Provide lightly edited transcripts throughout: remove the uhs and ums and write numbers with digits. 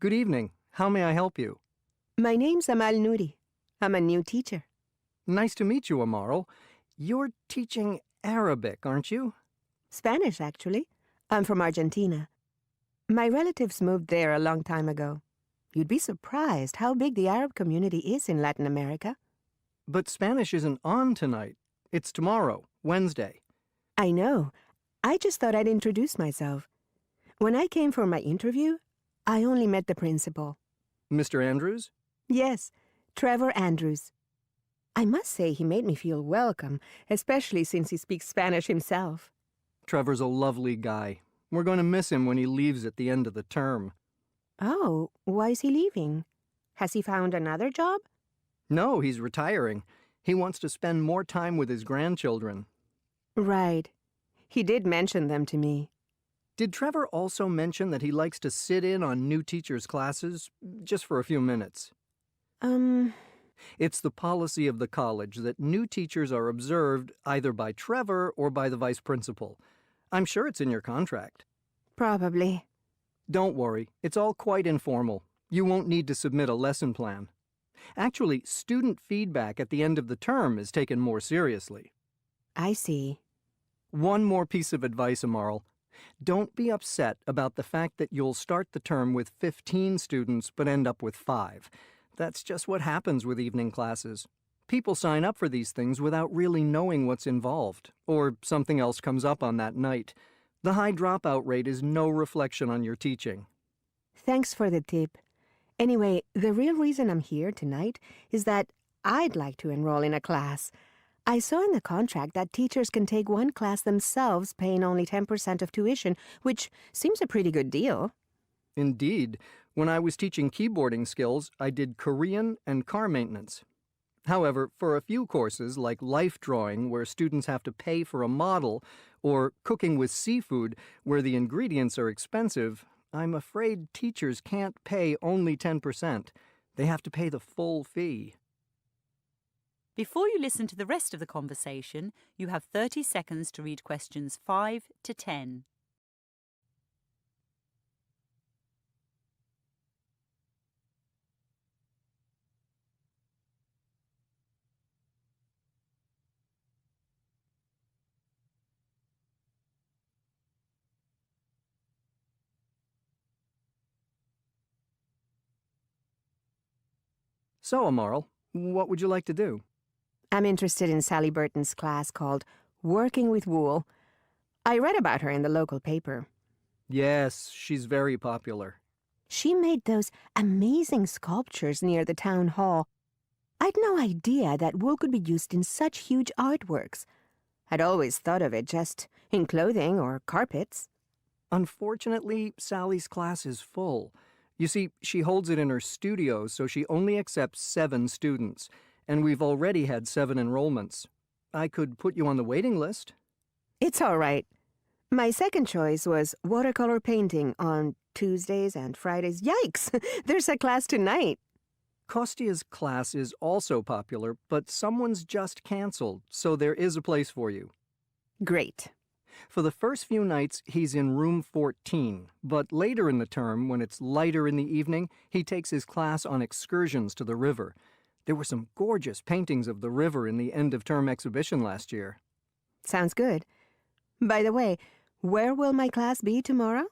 Good evening. How may I help you? My name's Amal Nouri. I'm a new teacher. Nice to meet you, Amaral. You're teaching Arabic, aren't you? Spanish, actually. I'm from Argentina. My relatives moved there a long time ago. You'd be surprised how big the Arab community is in Latin America. But Spanish isn't on tonight. It's tomorrow, Wednesday. I know. I just thought I'd introduce myself. When I came for my interview, I only met the principal. Mr. Andrews? Yes, Trevor Andrews. I must say he made me feel welcome, especially since he speaks Spanish himself. Trevor's a lovely guy. We're going to miss him when he leaves at the end of the term. Oh, why is he leaving? Has he found another job? No, he's retiring. He wants to spend more time with his grandchildren. Right. He did mention them to me. Did Trevor also mention that he likes to sit in on new teachers' classes, just for a few minutes? It's the policy of the college that new teachers are observed either by Trevor or by the vice principal. I'm sure it's in your contract. Probably. Don't worry, it's all quite informal. You won't need to submit a lesson plan. Actually, student feedback at the end of the term is taken more seriously. I see. One more piece of advice, Amaral. Don't be upset about the fact that you'll start the term with 15 students but end up with 5. That's just what happens with evening classes. People sign up for these things without really knowing what's involved, or something else comes up on that night. The high dropout rate is no reflection on your teaching. Thanks for the tip. Anyway, the real reason I'm here tonight is that I'd like to enroll in a class. I saw in the contract that teachers can take one class themselves, paying only 10% of tuition, which seems a pretty good deal. Indeed, when I was teaching keyboarding skills, I did Korean and car maintenance. However, for a few courses like life drawing, where students have to pay for a model, or cooking with seafood, where the ingredients are expensive, I'm afraid teachers can't pay only 10%. They have to pay the full fee. Before you listen to the rest of the conversation, you have 30 seconds to read questions 5 to 10. So, Amaral, what would you like to do? I'm interested in Sally Burton's class called Working with Wool. I read about her in the local paper. Yes, she's very popular. She made those amazing sculptures near the town hall. I'd no idea that wool could be used in such huge artworks. I'd always thought of it just in clothing or carpets. Unfortunately, Sally's class is full. You see, she holds it in her studio, so she only accepts 7 students, and we've already had 7 enrollments. I could put you on the waiting list. It's all right. My second choice was watercolor painting on Tuesdays and Fridays. Yikes! There's a class tonight. Kostia's class is also popular, but someone's just canceled, so there is a place for you. Great. For the first few nights, he's in room 14, but later in the term, when it's lighter in the evening, he takes his class on excursions to the river. There were some gorgeous paintings of the river in the end-of-term exhibition last year. Sounds good. By the way, where will my class be tomorrow?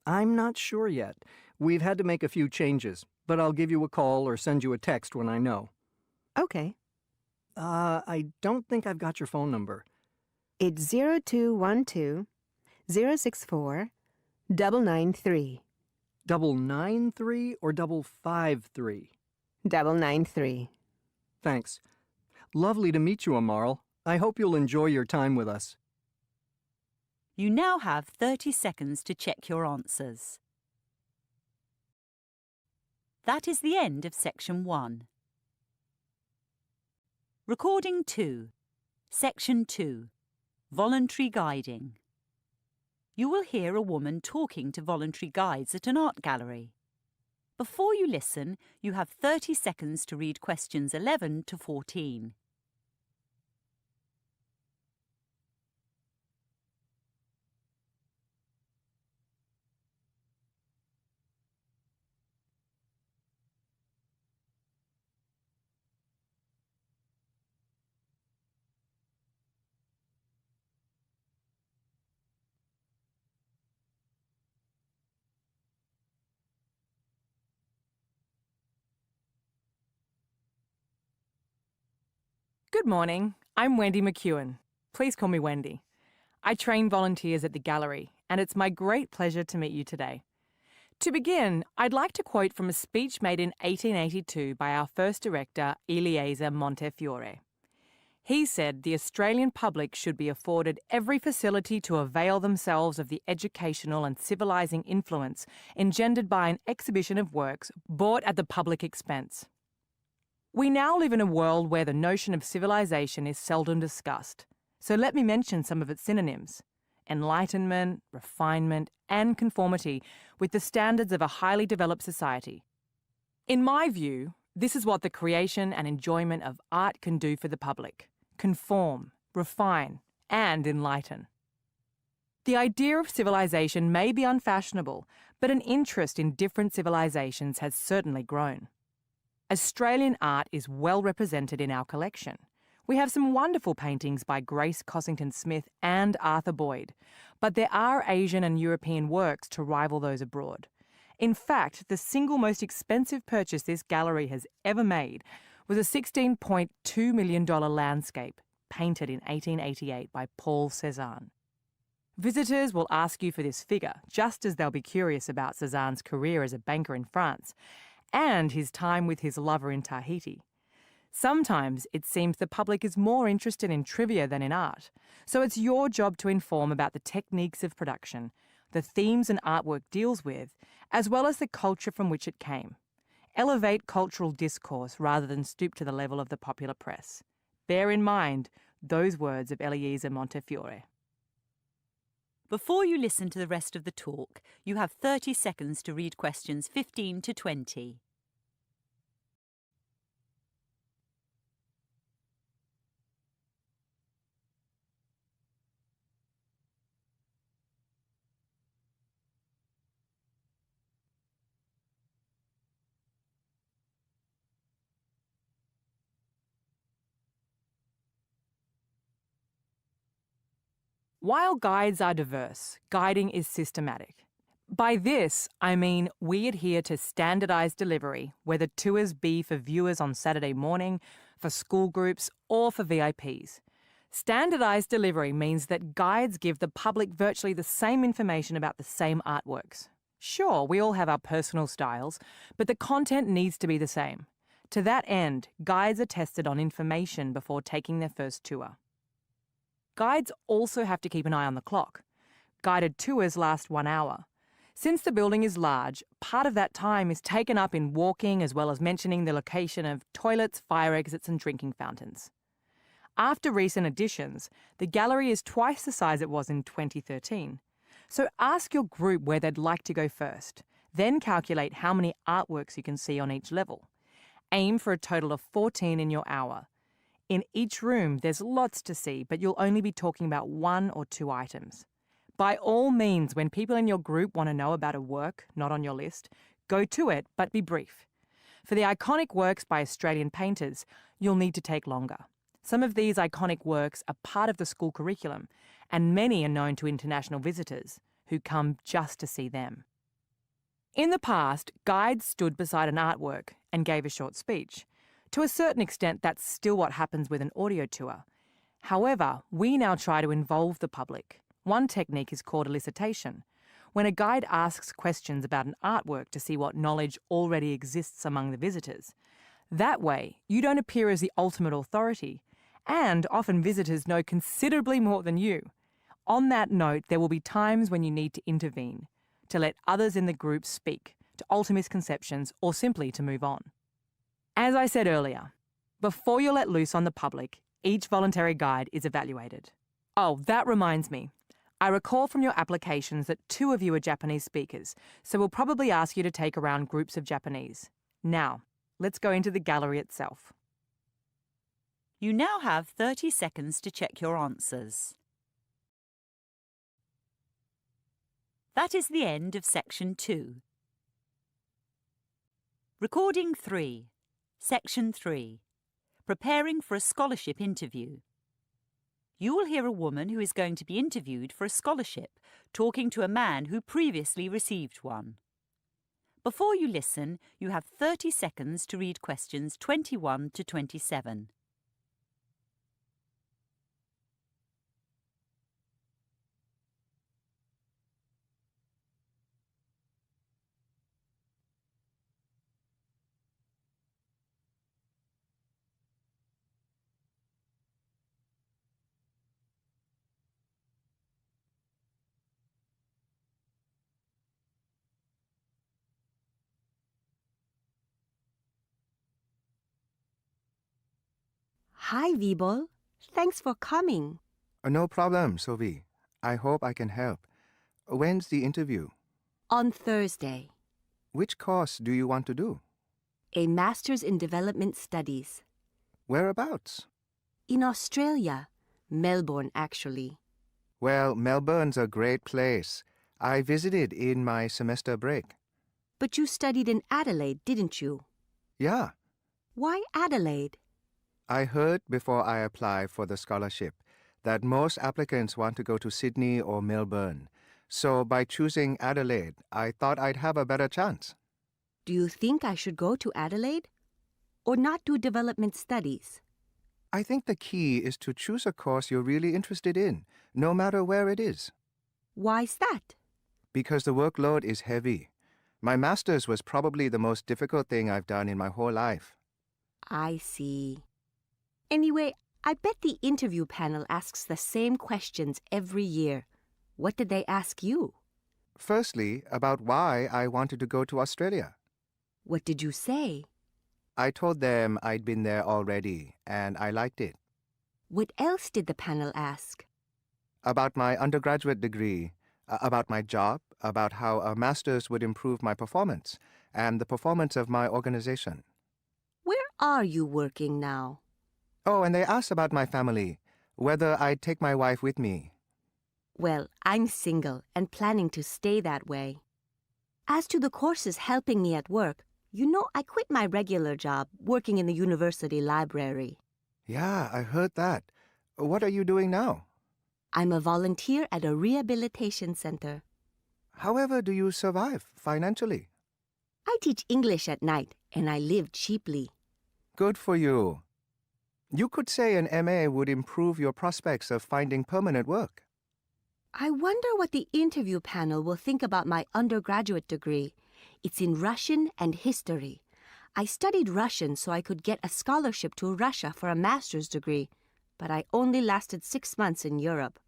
I'm not sure yet. We've had to make a few changes, but I'll give you a call or send you a text when I know. Okay. I don't think I've got your phone number. It's 0212 064 993. 993 or 553? 993. Thanks. Lovely to meet you, Amaral. I hope you'll enjoy your time with us. You now have 30 seconds to check your answers. That is the end of Section 1. Recording 2. Section 2. Voluntary Guiding. You will hear a woman talking to voluntary guides at an art gallery. Before you listen, you have 30 seconds to read questions 11 to 14. Good morning. I'm Wendy McEwen. Please call me Wendy. I train volunteers at the gallery, and it's my great pleasure to meet you today. To begin, I'd like to quote from a speech made in 1882 by our first director, Eliezer Montefiore. He said the Australian public should be afforded every facility to avail themselves of the educational and civilising influence engendered by an exhibition of works bought at the public expense. We now live in a world where the notion of civilisation is seldom discussed, so let me mention some of its synonyms: enlightenment, refinement, and conformity with the standards of a highly developed society. In my view, this is what the creation and enjoyment of art can do for the public: conform, refine, and enlighten. The idea of civilization may be unfashionable, but an interest in different civilizations has certainly grown. Australian art is well represented in our collection. We have some wonderful paintings by Grace Cossington Smith and Arthur Boyd, but there are Asian and European works to rival those abroad. In fact, the single most expensive purchase this gallery has ever made was a $16.2 million landscape painted in 1888 by Paul Cézanne. Visitors will ask you for this figure, just as they'll be curious about Cézanne's career as a banker in France and his time with his lover in Tahiti. Sometimes it seems the public is more interested in trivia than in art, so it's your job to inform about the techniques of production, the themes an artwork deals with, as well as the culture from which it came. Elevate cultural discourse rather than stoop to the level of the popular press. Bear in mind those words of Eliezer Montefiore. Before you listen to the rest of the talk, you have 30 seconds to read questions 15 to 20. While guides are diverse, guiding is systematic. By this, I mean we adhere to standardised delivery, whether tours be for viewers on Saturday morning, for school groups, or for VIPs. Standardised delivery means that guides give the public virtually the same information about the same artworks. Sure, we all have our personal styles, but the content needs to be the same. To that end, guides are tested on information before taking their first tour. Guides also have to keep an eye on the clock. Guided tours last 1 hour. Since the building is large, part of that time is taken up in walking as well as mentioning the location of toilets, fire exits and drinking fountains. After recent additions, the gallery is twice the size it was in 2013. So ask your group where they'd like to go first. Then calculate how many artworks you can see on each level. Aim for a total of 14 in your hour. In each room, there's lots to see, but you'll only be talking about 1 or 2 items. By all means, when people in your group want to know about a work not on your list, go to it, but be brief. For the iconic works by Australian painters, you'll need to take longer. Some of these iconic works are part of the school curriculum, and many are known to international visitors who come just to see them. In the past, guides stood beside an artwork and gave a short speech. To a certain extent, that's still what happens with an audio tour. However, we now try to involve the public. One technique is called elicitation, when a guide asks questions about an artwork to see what knowledge already exists among the visitors. That way, you don't appear as the ultimate authority, and often visitors know considerably more than you. On that note, there will be times when you need to intervene, to let others in the group speak, to alter misconceptions, or simply to move on. As I said earlier, before you're let loose on the public, each voluntary guide is evaluated. Oh, that reminds me. I recall from your applications that 2 of you are Japanese speakers, so we'll probably ask you to take around groups of Japanese. Now, let's go into the gallery itself. You now have 30 seconds to check your answers. That is the end of Section 2. Recording 3. Section 3. Preparing for a scholarship interview. You will hear a woman who is going to be interviewed for a scholarship talking to a man who previously received one. Before you listen, you have 30 seconds to read questions 21 to 27. Hi, Vibol. Thanks for coming. No problem, Sophie. I hope I can help. When's the interview? On Thursday, Which course do you want to do? a Master's in Development Studies. Whereabouts? In Australia. Melbourne, actually. Well, Melbourne's a great place. I visited in my semester break. But you studied in Adelaide, didn't you? Yeah, Why Adelaide? I heard before I applied for the scholarship that most applicants want to go to Sydney or Melbourne. So by choosing Adelaide, I thought I'd have a better chance. Do you think I should go to Adelaide? Or not do development studies? I think the key is to choose a course you're really interested in, no matter where it is. Why's that? Because the workload is heavy. My master's was probably the most difficult thing I've done in my whole life. I see. Anyway, I bet the interview panel asks the same questions every year. What did they ask you? Firstly, about why I wanted to go to Australia. What did you say? I told them I'd been there already, and I liked it. What else did the panel ask? About my undergraduate degree, about my job, about how a master's would improve my performance, and the performance of my organization. Where are you working now? Oh, and they asked about my family, whether I'd take my wife with me. Well, I'm single and planning to stay that way. As to the courses helping me at work, you know I quit my regular job working in the university library. Yeah, I heard that. What are you doing now? I'm a volunteer at a rehabilitation center. However do you survive financially? I teach English at night and I live cheaply. Good for you. You could say an MA would improve your prospects of finding permanent work. I wonder what the interview panel will think about my undergraduate degree. It's in Russian and history. I studied Russian so I could get a scholarship to Russia for a master's degree, but I only lasted 6 months in Europe.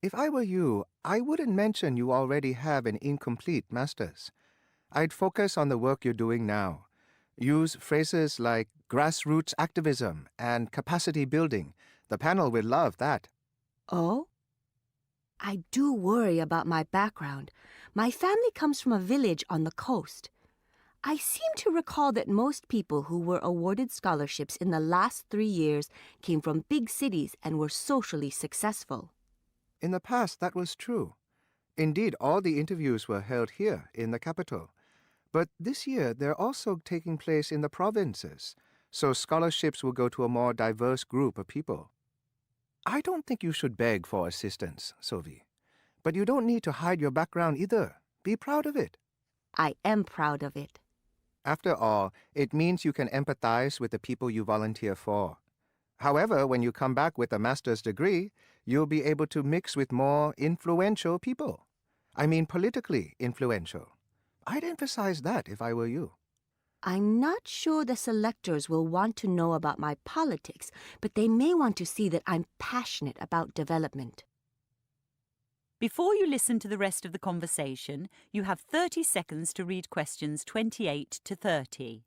If I were you, I wouldn't mention you already have an incomplete master's. I'd focus on the work you're doing now. Use phrases like grassroots activism and capacity building. The panel will love that. Oh? I do worry about my background. My family comes from a village on the coast. I seem to recall that most people who were awarded scholarships in the last 3 years came from big cities and were socially successful. In the past, that was true. Indeed, all the interviews were held here in the capital. But this year, they're also taking place in the provinces, so scholarships will go to a more diverse group of people. I don't think you should beg for assistance, Sophie. But you don't need to hide your background either. Be proud of it. I am proud of it. After all, it means you can empathize with the people you volunteer for. However, when you come back with a master's degree, you'll be able to mix with more influential people. I mean politically influential. I'd emphasize that if I were you. I'm not sure the selectors will want to know about my politics, but they may want to see that I'm passionate about development. Before you listen to the rest of the conversation, you have 30 seconds to read questions 28 to 30.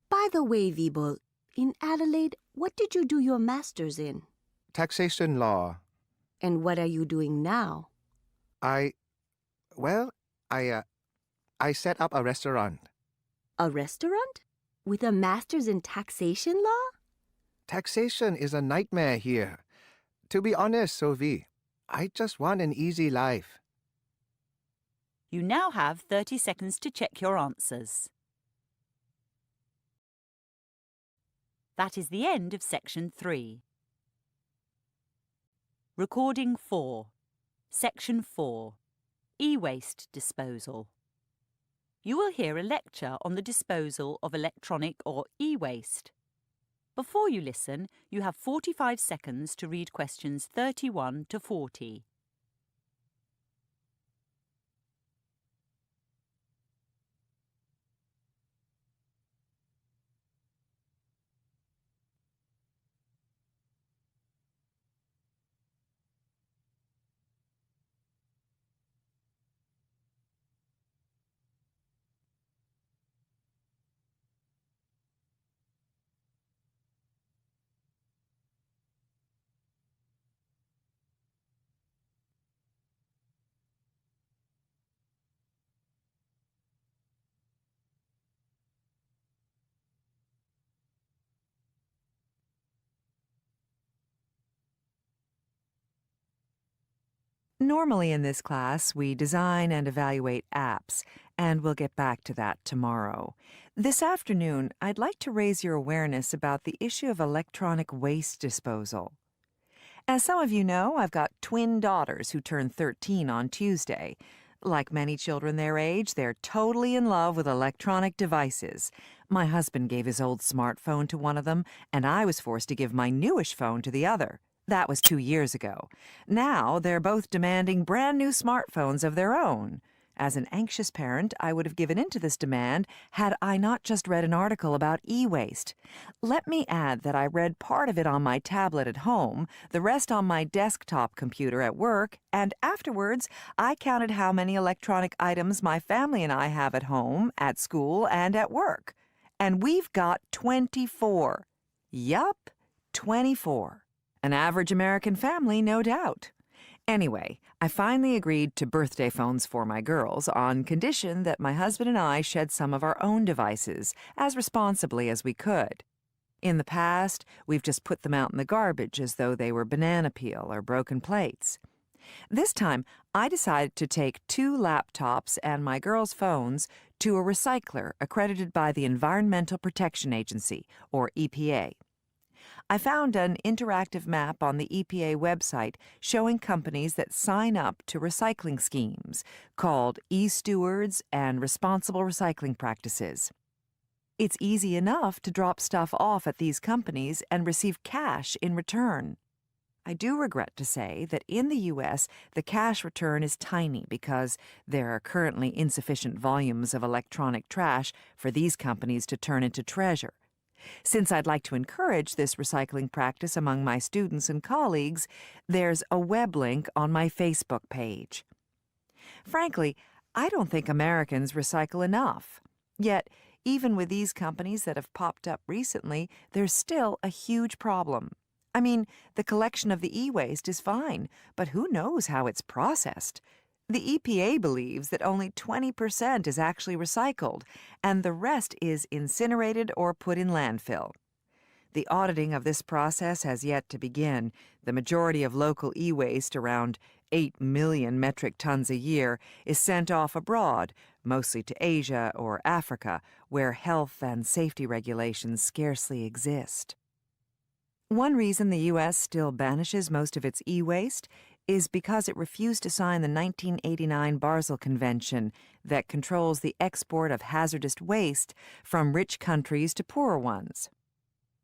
By the way, Vibol, in Adelaide, what did you do your master's in? Taxation law. And what are you doing now? I set up a restaurant. A restaurant? With a master's in taxation law? Taxation is a nightmare here. To be honest, Sophie, I just want an easy life. You now have 30 seconds to check your answers. That is the end of section 3. Recording 4. Section 4. E-waste disposal. You will hear a lecture on the disposal of electronic or e-waste. Before you listen, you have 45 seconds to read questions 31 to 40. Normally in this class, we design and evaluate apps, and we'll get back to that tomorrow. This afternoon, I'd like to raise your awareness about the issue of electronic waste disposal. As some of you know, I've got twin daughters who turn 13 on Tuesday. Like many children their age, they're totally in love with electronic devices. My husband gave his old smartphone to one of them, and I was forced to give my newish phone to the other. That was 2 years ago. Now they're both demanding brand new smartphones of their own. As an anxious parent, I would have given in to this demand had I not just read an article about e-waste. Let me add that I read part of it on my tablet at home, the rest on my desktop computer at work, and afterwards I counted how many electronic items my family and I have at home, at school, and at work. And we've got 24. Yup, 24. An average American family, no doubt. Anyway, I finally agreed to birthday phones for my girls on condition that my husband and I shed some of our own devices as responsibly as we could. In the past, we've just put them out in the garbage as though they were banana peel or broken plates. This time, I decided to take 2 laptops and my girls' phones to a recycler accredited by the Environmental Protection Agency, or EPA. I found an interactive map on the EPA website showing companies that sign up to recycling schemes called e-Stewards and Responsible Recycling Practices. It's easy enough to drop stuff off at these companies and receive cash in return. I do regret to say that in the U.S., the cash return is tiny because there are currently insufficient volumes of electronic trash for these companies to turn into treasure. Since I'd like to encourage this recycling practice among my students and colleagues, there's a web link on my Facebook page. Frankly, I don't think Americans recycle enough. Yet, even with these companies that have popped up recently, there's still a huge problem. I mean, the collection of the e-waste is fine, but who knows how it's processed? The EPA believes that only 20% is actually recycled, and the rest is incinerated or put in landfill. The auditing of this process has yet to begin. The majority of local e-waste, around 8 million metric tons a year, is sent off abroad, mostly to Asia or Africa, where health and safety regulations scarcely exist. One reason the U.S. still banishes most of its e-waste is because it refused to sign the 1989 Basel Convention that controls the export of hazardous waste from rich countries to poorer ones.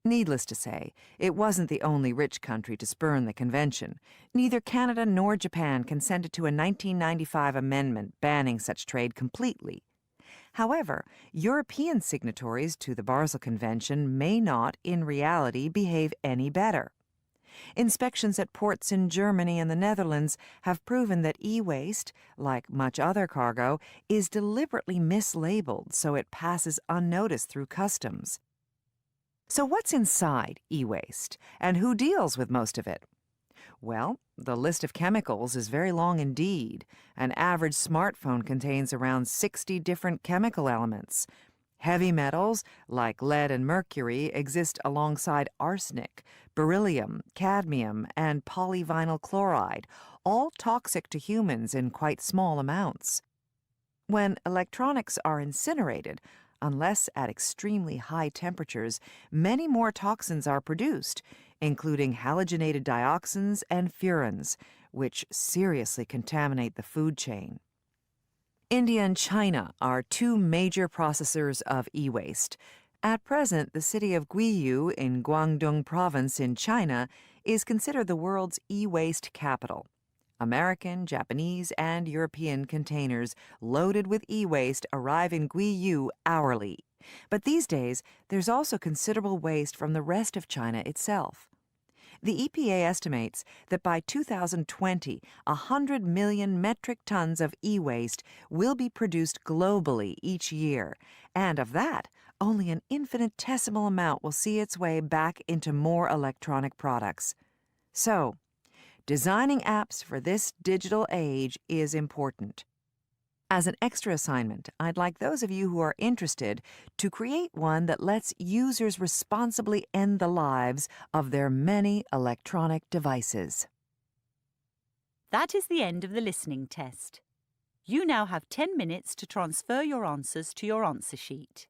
Needless to say, it wasn't the only rich country to spurn the convention. Neither Canada nor Japan consented to a 1995 amendment banning such trade completely. However, European signatories to the Basel Convention may not, in reality, behave any better. Inspections at ports in Germany and the Netherlands have proven that e-waste, like much other cargo, is deliberately mislabeled so it passes unnoticed through customs. So what's inside e-waste, and who deals with most of it? Well, the list of chemicals is very long indeed. An average smartphone contains around 60 different chemical elements. Heavy metals, like lead and mercury, exist alongside arsenic, beryllium, cadmium, and polyvinyl chloride, all toxic to humans in quite small amounts. When electronics are incinerated, unless at extremely high temperatures, many more toxins are produced, including halogenated dioxins and furans, which seriously contaminate the food chain. India and China are 2 major processors of e-waste. At present, the city of Guiyou in Guangdong Province in China is considered the world's e-waste capital. American, Japanese, and European containers loaded with e-waste arrive in Guiyou hourly. But these days, there's also considerable waste from the rest of China itself. The EPA estimates that by 2020, 100 million metric tons of e-waste will be produced globally each year, and of that, only an infinitesimal amount will see its way back into more electronic products. So, designing apps for this digital age is important. As an extra assignment, I'd like those of you who are interested to create one that lets users responsibly end the lives of their many electronic devices. That is the end of the listening test. You now have 10 minutes to transfer your answers to your answer sheet.